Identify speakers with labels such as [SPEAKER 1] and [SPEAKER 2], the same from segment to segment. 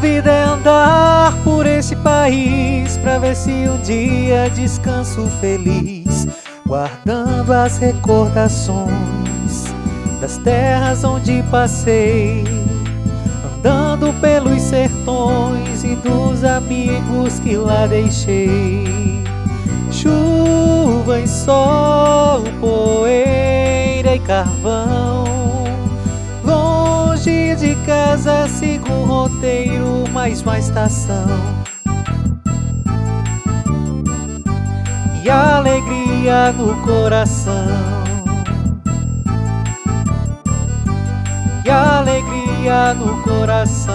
[SPEAKER 1] vida é andar por esse país pra ver se um dia descanso feliz, guardando as recordações das terras onde passei, andando pelos sertões e dos amigos que lá deixei. Chuva e sol, poeira e carvão, longe de casa sigo um roteiro, mais uma estação. E alegria no coração, e alegria no coração.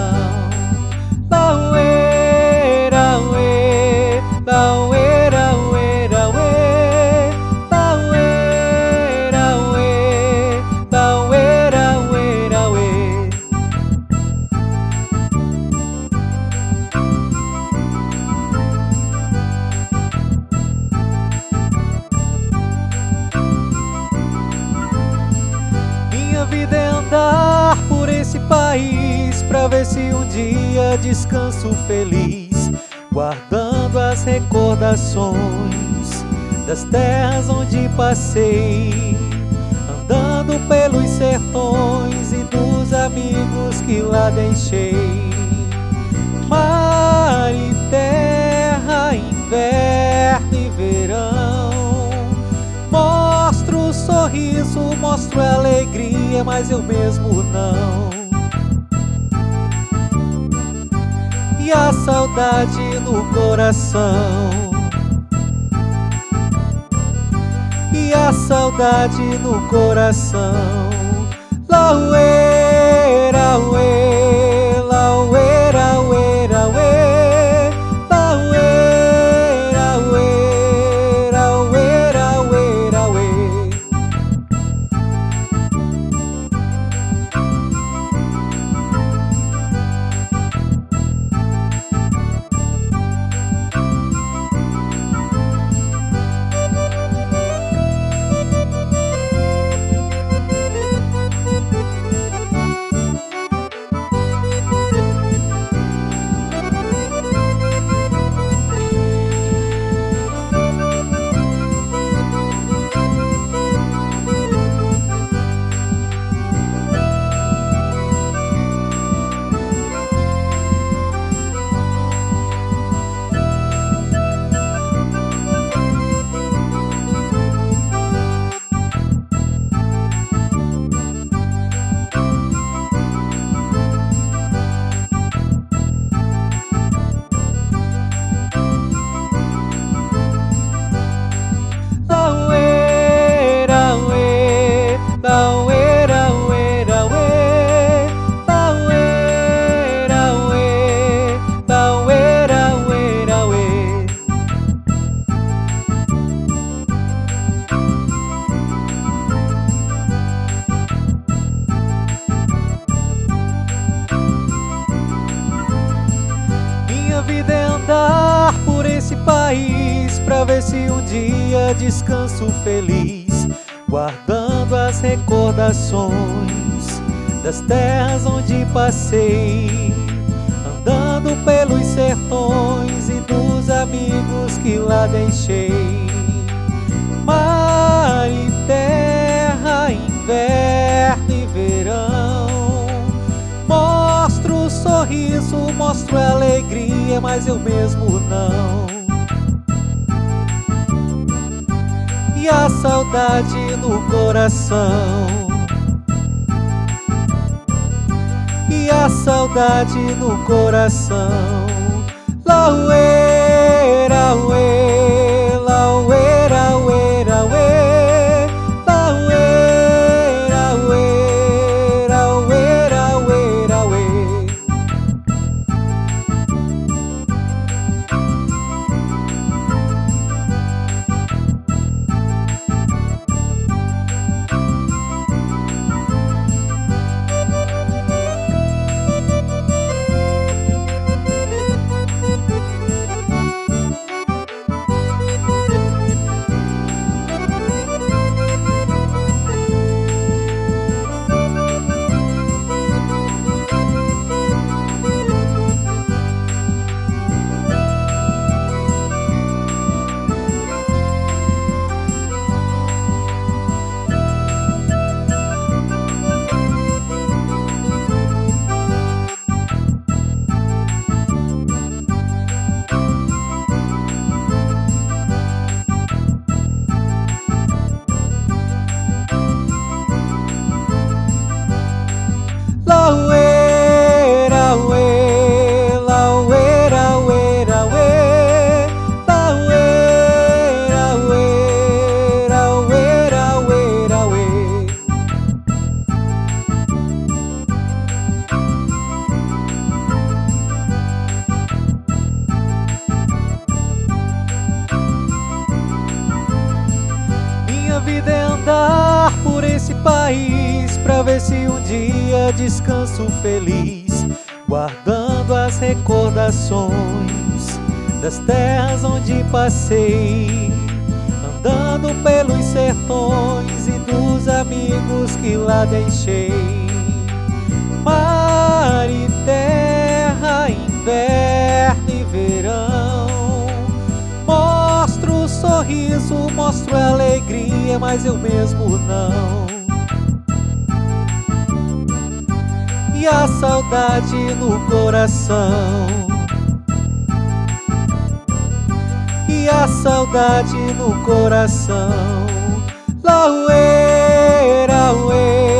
[SPEAKER 1] Lauê, lauê, lauê, lauê, lauê, lauê, lauê, lauê, lauê, lauê. Minha vida é andar por esse país pra ver se um dia descanso feliz, guardando as recordações das terras onde passei, andando pelos sertões e dos amigos que lá deixei. Mar e terra, inverno e verão, mostro o sorriso, mostro a alegria, mas eu mesmo não. E a saudade no coração, e a saudade no coração. Lauê, lauê, lauê, lauê, lauê, lauê, lauê, lauê, lauê, lauê. Minha vida é andar por esse país pra ver se um dia descanso feliz, guardando as recordações das terras onde passei, andando pelos sertões e dos amigos que lá deixei. Mar e terra, inverno e verão, mostro o sorriso, mostro a alegria, mas eu mesmo não. E a saudade no coração, e a saudade no coração. Lauê, lauê, lauê, lauê, lauê, lauê, lauê, lauê, lauê, lauê. vida é andar por esse país pra ver se um dia descanso feliz, guardando as recordações das terras onde passei, andando pelos sertões e dos amigos que lá deixei. Mar e terra, inverno e verão, mostro o sorriso, mostro a alegria, mas eu mesmo não. E a saudade no coração, e a saudade no coração. Lauê, lauê.